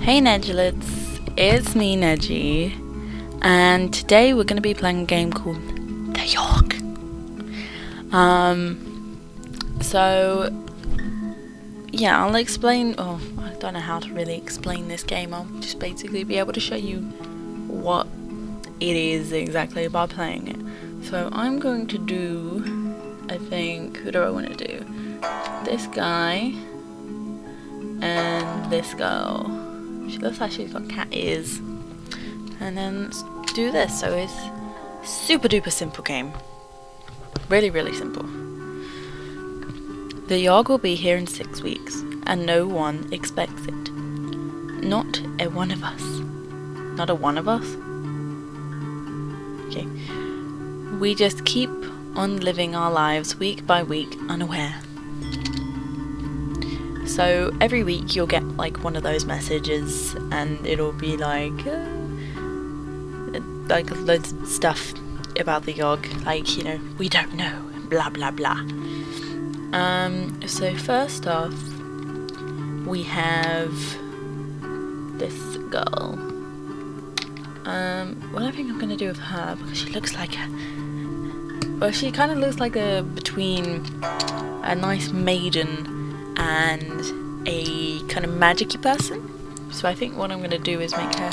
Hey Nedulets, it's me Neji, and today we're going to be playing a game called the Yawhg. I'll explain, I don't know how to really explain this game. I'll just basically be able to show you what it is exactly by playing it. So I'm going to do, I think, who do I want to do? This guy and this girl. She looks like she's got cat ears. And then let's do this. So it's super duper simple game. Really, really simple. The Yawhg will be here in 6 weeks, and no one expects it. Not a one of us. Not a one of us? Okay. We just keep on living our lives week by week, unaware. So every week you'll get like one of those messages, and it'll be like loads of stuff about the Yawhg, like, you know, we don't know, blah blah blah. So first off, we have this girl. What I think I'm gonna do with her, because she looks like she kind of looks like between a nice maiden and a kind of magic-y person. So I think what I'm going to do is make her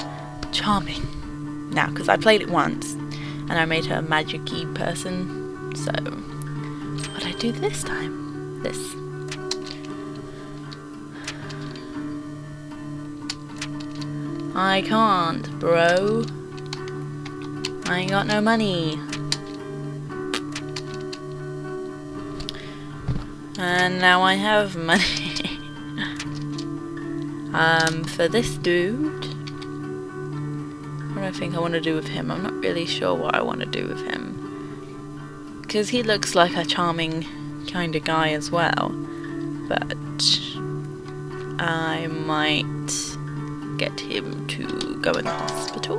charming now, because I played it once and I made her a magic-y person. So what I do this time? This. I can't, bro. I ain't got no money. And now I have money. For this dude, what do I think I want to do with him? I'm not really sure what I want to do with him, because he looks like a charming kind of guy as well. But I might get him to go in the hospital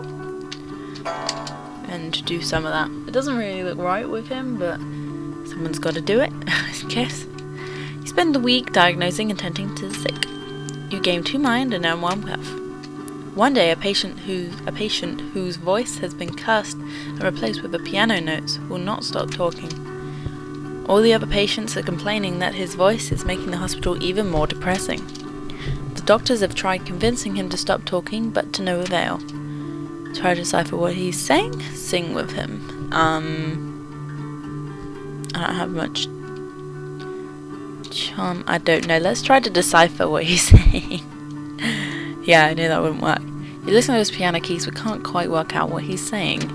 and do some of that. It doesn't really look right with him, but someone's got to do it, I guess. You spend the week diagnosing and tending to the sick. You gain 2 mind and earn 1 wealth. One day, a patient whose voice has been cursed and replaced with a piano notes will not stop talking. All the other patients are complaining that his voice is making the hospital even more depressing. The doctors have tried convincing him to stop talking, but to no avail. Try to decipher what he's saying? Sing with him. I don't have much charm. I don't know. Let's try to decipher what he's saying. Yeah, I knew that wouldn't work. You listen to his piano keys but can't quite work out what he's saying.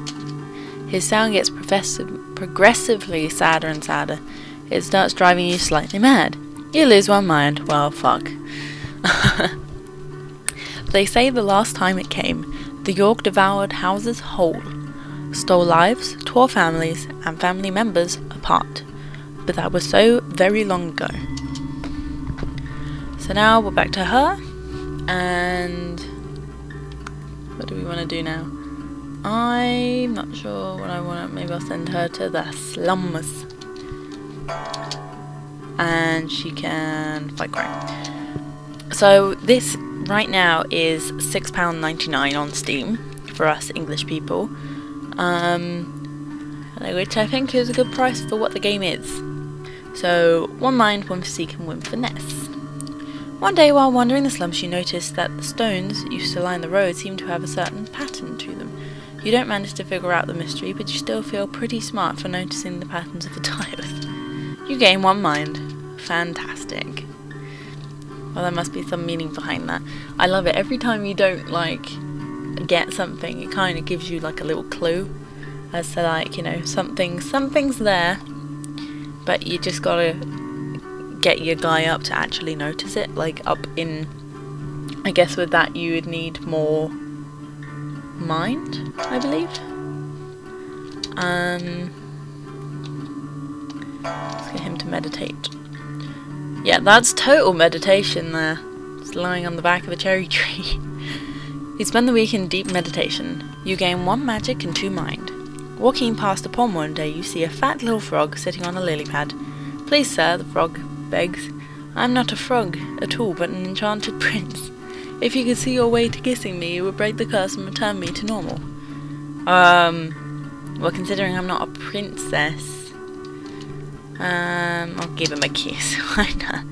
His sound gets progressively sadder and sadder. It starts driving you slightly mad. You lose 1 mind. Well, fuck. They say the last time it came, the Yawhg devoured houses whole, stole lives, tore families and family members apart. But that was so very long ago. So now we're back to her, and what do we want to do now? I'm not sure what I want. Maybe I'll send her to the slums, and she can fight crime. So this right now is £6.99 on Steam for us English people, which I think is a good price for what the game is. So 1 mind, 1 physique and 1 finesse. One day while wandering the slums, you notice that the stones used to line the road seem to have a certain pattern to them. You don't manage to figure out the mystery, but you still feel pretty smart for noticing the patterns of the tiles. You gain 1 mind. Fantastic. Well, there must be some meaning behind that. I love it. Every time you don't get something, it kind of gives you like a little clue as to, like, you know, something's there, but you just gotta get your guy up to actually notice it. Like, up in, I guess with that you would need more mind, I believe. Let's get him to meditate. Yeah, that's total meditation there. Just lying on the back of a cherry tree. You spend the week in deep meditation. You gain 1 magic and 2 mind. Walking past a pond one day, you see a fat little frog sitting on a lily pad. Please, sir, the frog begs. I'm not a frog at all, but an enchanted prince. If you could see your way to kissing me, you would break the curse and return me to normal. Well, considering I'm not a princess, I'll give him a kiss. Why not?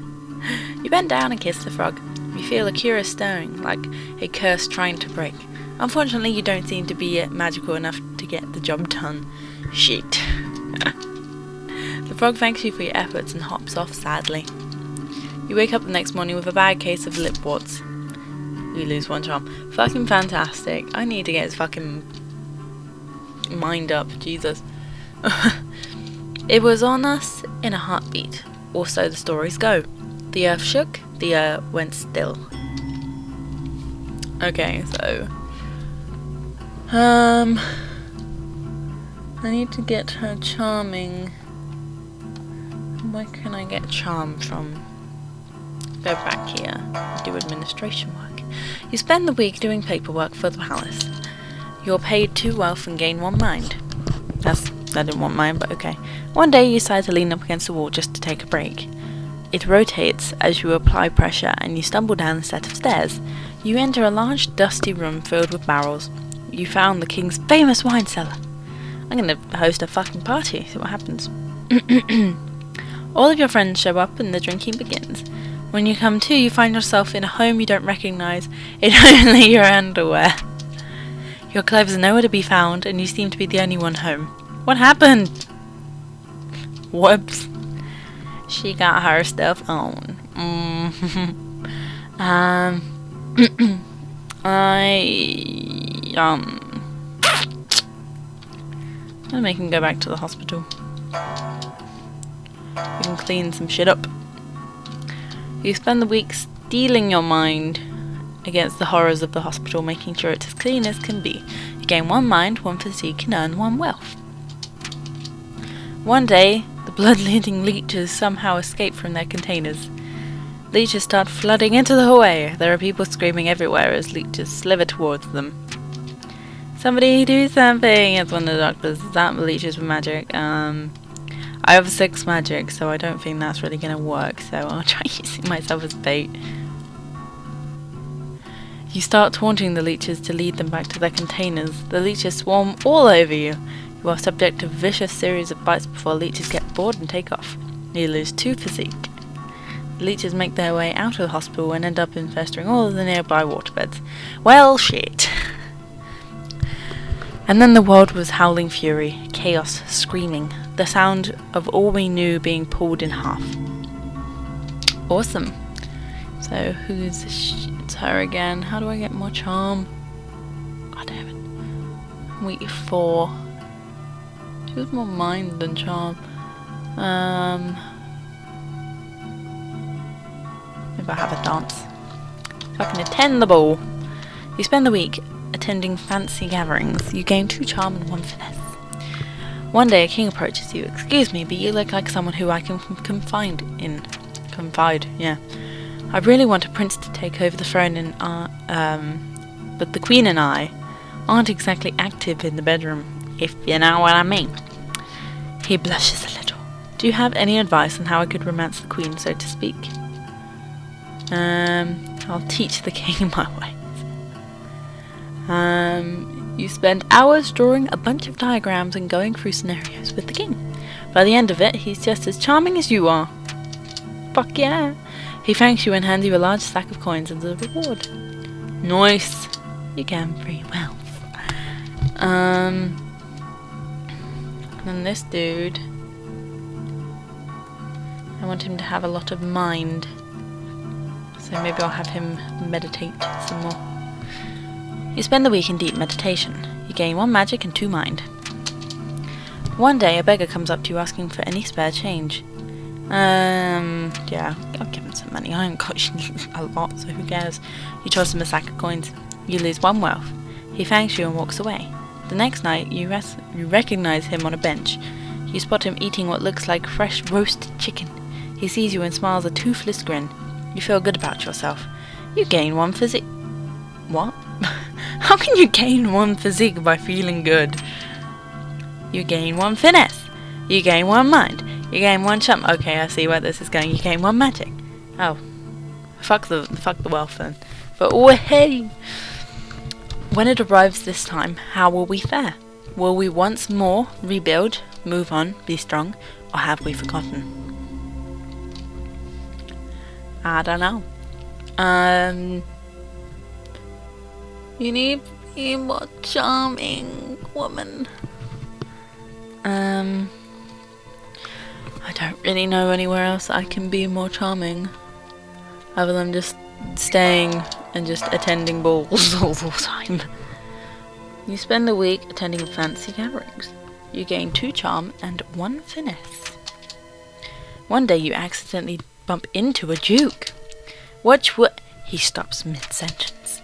You bend down and kiss the frog. You feel a curious stirring, like a curse trying to break. Unfortunately, you don't seem to be magical enough to get the job done. Shit. The frog thanks you for your efforts and hops off sadly. You wake up the next morning with a bad case of lip warts. You lose 1 charm. Fucking fantastic. I need to get his fucking mind up. Jesus. It was on us in a heartbeat. Or so the stories go. The earth shook, the earth went still. Okay, so I need to get her charming. Where can I get charm from? Go back here. Do administration work. You spend the week doing paperwork for the palace. You're paid 2 wealth and gain 1 mind. I didn't want mine, but okay. One day you decide to lean up against the wall just to take a break. It rotates as you apply pressure and you stumble down a set of stairs. You enter a large dusty room filled with barrels. You found the king's famous wine cellar. I'm gonna host a fucking party, see what happens. All of your friends show up and the drinking begins. When you come to, you find yourself in a home you don't recognise, in only your underwear. Your clothes are nowhere to be found and you seem to be the only one home. What happened? Whoops. She got her stuff on. I'm gonna make him go back to the hospital. We can clean some shit up. You spend the week steeling your mind against the horrors of the hospital, making sure it's as clean as can be. You gain 1 mind, 1 physique, and earn 1 wealth. One day, the blood-leading leeches somehow escape from their containers. Leeches start flooding into the hallway. There are people screaming everywhere as leeches slither towards them. Somebody do something! It's one of the doctors. Is that leeches with magic? I have 6 magic, so I don't think that's really gonna work, so I'll try using myself as bait. You start taunting the leeches to lead them back to their containers. The leeches swarm all over you. You are subject to a vicious series of bites before leeches get bored and take off. You lose 2 physique. The leeches make their way out of the hospital and end up infesting all of the nearby waterbeds. Well, shit. And then the world was howling fury, chaos, screaming, the sound of all we knew being pulled in half. Awesome. So who's it's her again? How do I get more charm? God damn it. Week 4. She was more mind than charm. Maybe I'll have a dance. If I can attend the ball. You spend the week attending fancy gatherings. You gain 2 charm and 1 finesse. One day a king approaches you. Excuse me, but you look like someone who I can confide in. Confide, yeah. I really want a prince to take over the throne and but the queen and I aren't exactly active in the bedroom, if you know what I mean. He blushes a little. Do you have any advice on how I could romance the queen, so to speak? I'll teach the king my ways. You spend hours drawing a bunch of diagrams and going through scenarios with the king. By the end of it, he's just as charming as you are. Fuck yeah! He thanks you and hands you a large stack of coins as a reward. Nice! You gain 3 wealth. And then this dude, I want him to have a lot of mind. So maybe I'll have him meditate some more. You spend the week in deep meditation. You gain 1 magic and 2 mind. One day a beggar comes up to you asking for any spare change. Yeah, I'll give him some money. I haven't got a lot, so who cares? You toss him a sack of coins. You lose 1 wealth. He thanks you and walks away. The next night, you recognize him on a bench. You spot him eating what looks like fresh roasted chicken. He sees you and smiles a toothless grin. You feel good about yourself. You gain 1 physique. What? How can you gain 1 physique by feeling good? You gain 1 finesse. You gain 1 mind. You gain 1 charm. Okay, I see where this is going. You gain 1 magic. Oh, fuck the wealth then. But oh hey! When it arrives this time, how will we fare? Will we once more rebuild, move on, be strong, or have we forgotten? I don't know. You need to be more charming, woman. I don't really know anywhere else I can be more charming, other than just staying and just attending balls all the time. You spend the week attending fancy gatherings. You gain 2 charm and 1 finesse. One day you accidentally bump into a duke. Watch what... He stops mid-sentence.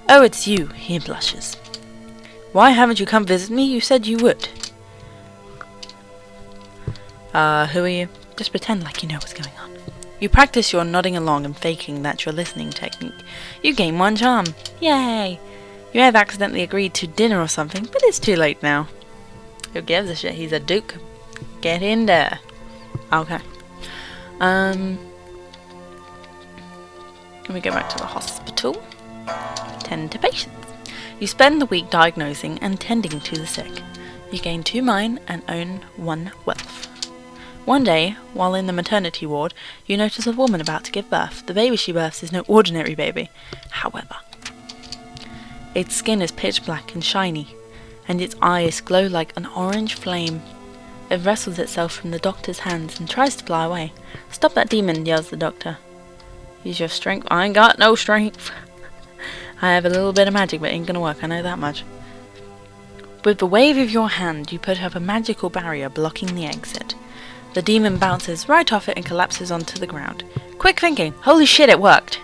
Oh, it's you, he blushes. Why haven't you come visit me? You said you would. Who are you? Just pretend like you know what's going on. You practice your nodding along and faking that you're listening technique. You gain 1 charm. Yay! You have accidentally agreed to dinner or something, but it's too late now. Who gives a shit? He's a duke. Get in there. Okay. Let me go back to the hospital. Tend to patients. You spend the week diagnosing and tending to the sick. You gain 2 mind and own 1 wealth. One day, while in the maternity ward, you notice a woman about to give birth. The baby she births is no ordinary baby. However, its skin is pitch black and shiny, and its eyes glow like an orange flame. It wrestles itself from the doctor's hands and tries to fly away. Stop that demon, yells the doctor. Use your strength. I ain't got no strength. I have a little bit of magic, but it ain't gonna work, I know that much. With the wave of your hand, you put up a magical barrier blocking the exit. The demon bounces right off it and collapses onto the ground. Quick thinking! Holy shit, it worked!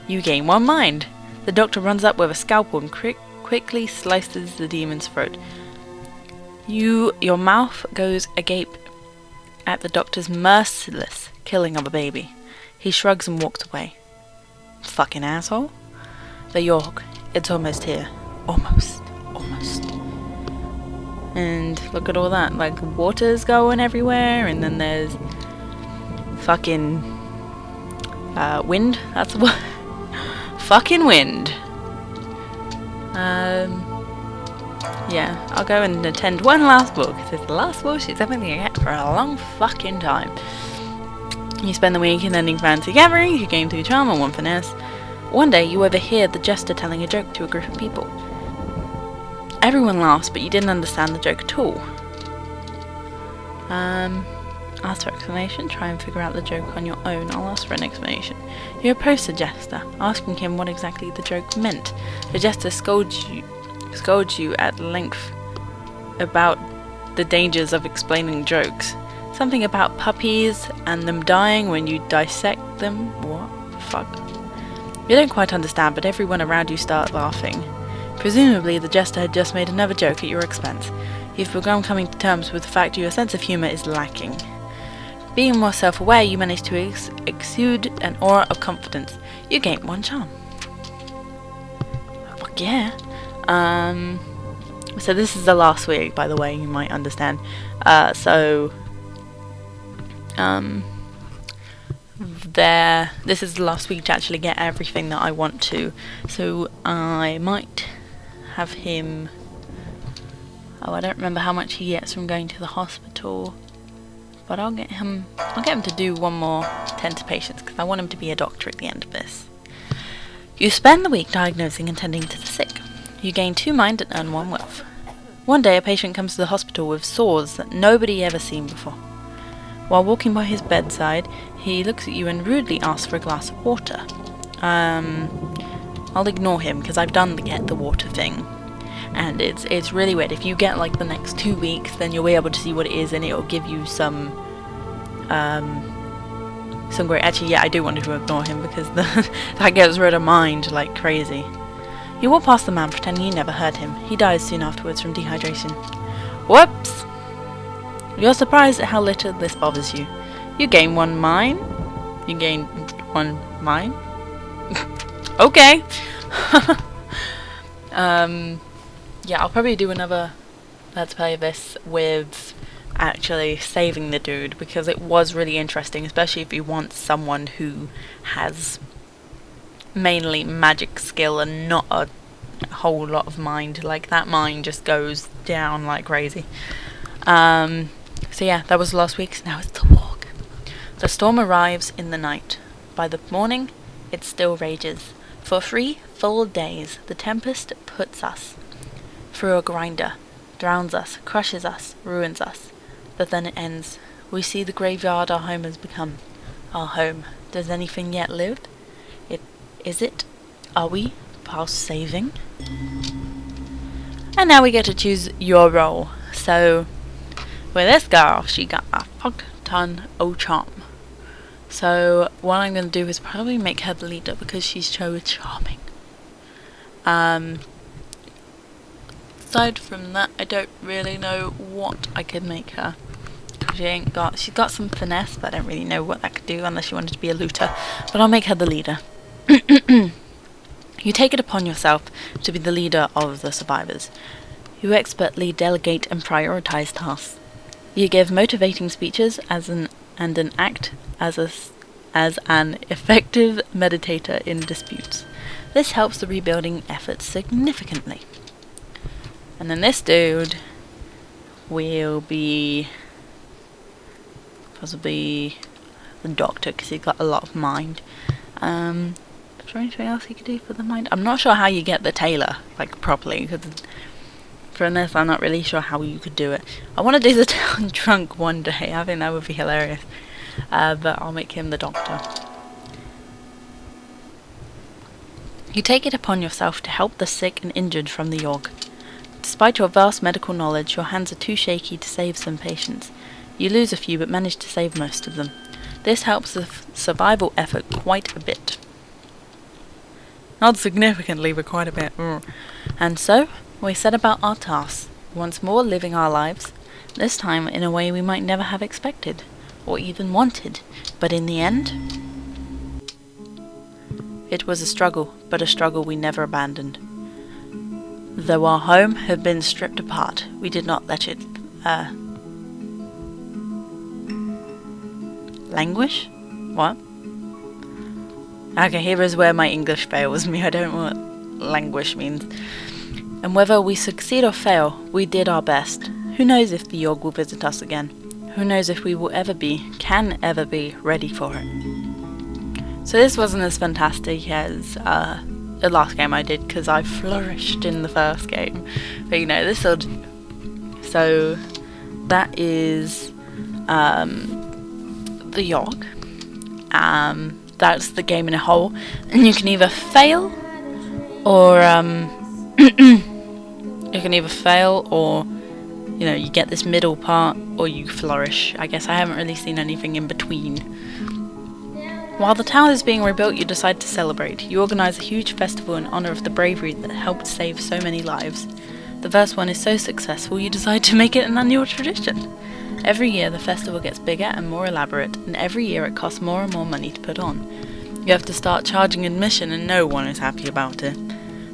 You gain 1 mind. The doctor runs up with a scalpel and quickly slices the demon's throat. Your mouth goes agape at the doctor's merciless killing of a baby. He shrugs and walks away. Fucking asshole. The Yawhg. It's almost here. Almost. And look at all that, like water's going everywhere, and then there's fucking wind. That's what. Fucking wind. Yeah, I'll go and attend 1 last ball, because it's the last ball she's ever gonna get for a long fucking time. You spend the week attending fancy gatherings. You gain 2 charm and 1 finesse. One day you overhear the jester telling a joke to a group of people. Everyone laughs, but you didn't understand the joke at all. Ask for explanation. Try and figure out the joke on your own. I'll ask for an explanation. You approach the jester, asking him what exactly the joke meant. The jester scolds you at length about the dangers of explaining jokes. Something about puppies and them dying when you dissect them. What the fuck? You don't quite understand, but everyone around you start laughing. Presumably, the jester had just made another joke at your expense. You've begun coming to terms with the fact your sense of humour is lacking. Being more self-aware, you manage to exude an aura of confidence. You gain 1 charm. Fuck yeah. So this is the last week, by the way, you might understand. This is the last week to actually get everything that I want to. So I might have him... Oh, I don't remember how much he gets from going to the hospital. But I'll get him to do 1 more tend to patients, because I want him to be a doctor at the end of this. You spend the week diagnosing and tending to the sick. You gain 2 mind and earn 1 wealth. One day a patient comes to the hospital with sores that nobody ever seen before. While walking by his bedside, he looks at you and rudely asks for a glass of water. I'll ignore him because I've done the water thing. And it's really weird. If you get like the next 2 weeks, then you'll be able to see what it is, and it'll give you some great... Actually, yeah, I do want to ignore him because that gets rid of mind like crazy. You walk past the man pretending you never heard him. He dies soon afterwards from dehydration. Whoops! You're surprised at how little this bothers you. You gain 1 mind. You gain 1 mind. Okay. Yeah, I'll probably do another Let's Play of this with actually saving the dude, because it was really interesting, especially if you want someone who has mainly magic skill and not a whole lot of mind. Like, that mind just goes down like crazy. So yeah, that was last week's. Now it's the walk. The storm arrives in the night. By the morning, it still rages. For 3 full days, the tempest puts us through a grinder, drowns us, crushes us, ruins us. But then it ends. We see the graveyard our home has become. Our home. Does anything yet live? Is it? Are we past saving? And now we get to choose your role. So, with this girl, she got a fuck ton of charm. So, what I'm going to do is probably make her the leader because she's so charming. Aside from that, I don't really know what I could make her. She's got some finesse, but I don't really know what that could do unless she wanted to be a looter. But I'll make her the leader. You take it upon yourself to be the leader of the survivors. You expertly delegate and prioritize tasks. You give motivating speeches and act as an effective meditator in disputes. This helps the rebuilding efforts significantly. And then this dude will be possibly the doctor because he's got a lot of mind. Is there anything else you could do for the mind? I'm not sure how you get the tailor, like, properly, because for this I'm not really sure how you could do it. I want to do the town drunk one day. I think that would be hilarious. But I'll make him the doctor. You take it upon yourself to help the sick and injured from the Yawhg. Despite your vast medical knowledge, your hands are too shaky to save some patients. You lose a few but manage to save most of them. This helps the survival effort quite a bit. Not significantly, but quite a bit. And so, we set about our tasks, once more living our lives, this time in a way we might never have expected, or even wanted, but in the end, it was a struggle, but a struggle we never abandoned. Though our home had been stripped apart, we did not let it, languish? What? Okay, here is where my English fails me. I don't know what languish means. And whether we succeed or fail, we did our best. Who knows if the Yawhg will visit us again? Who knows if we will can ever be ready for it? So this wasn't as fantastic as the last game I did, because I flourished in the first game. But you know, this will do. So that is the Yawhg. That's the game in a whole, and you can either fail or you know, you get this middle part, or you flourish. I guess I haven't really seen anything in between. While the town is being rebuilt, you decide to celebrate. You organize a huge festival in honor of the bravery that helped save so many lives. The first one is so successful, you decide to make it an annual tradition. Every year the festival gets bigger and more elaborate, and every year it costs more and more money to put on. You have to start charging admission, and no one is happy about it.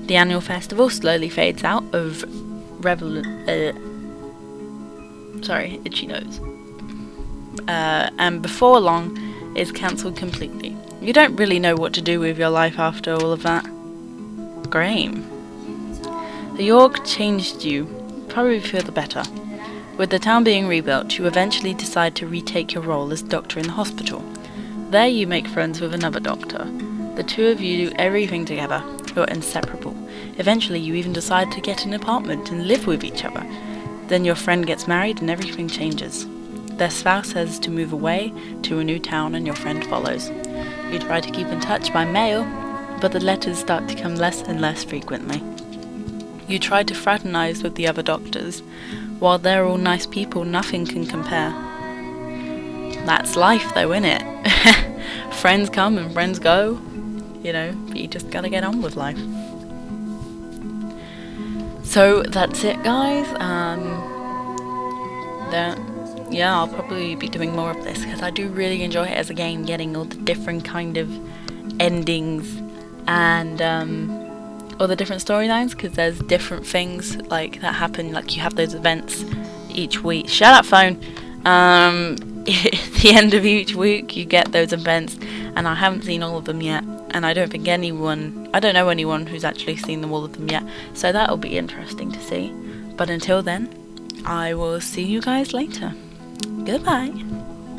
The annual festival slowly fades out of itchy nose. And before long is cancelled completely. You don't really know what to do with your life after all of that. Great. The Yawhg changed you, probably for the better. With the town being rebuilt, you eventually decide to retake your role as doctor in the hospital. There you make friends with another doctor. The two of you do everything together. You're inseparable. Eventually you even decide to get an apartment and live with each other. Then your friend gets married and everything changes. Their spouse says to move away to a new town and your friend follows. You try to keep in touch by mail, but the letters start to come less and less frequently. You try to fraternize with the other doctors. While they're all nice people, nothing can compare. That's life though, innit? Friends come and friends go. You know, but you just gotta get on with life. So that's it, guys. Yeah, I'll probably be doing more of this because I do really enjoy it as a game, getting all the different kind of endings and all the different storylines, because there's different things like that happen. Like you have those events each week. Shut up, phone. At the end of each week, you get those events, and I haven't seen all of them yet. and I don't know anyone who's actually seen all of them yet, so that'll be interesting to see. But until then, I will see you guys later. Goodbye.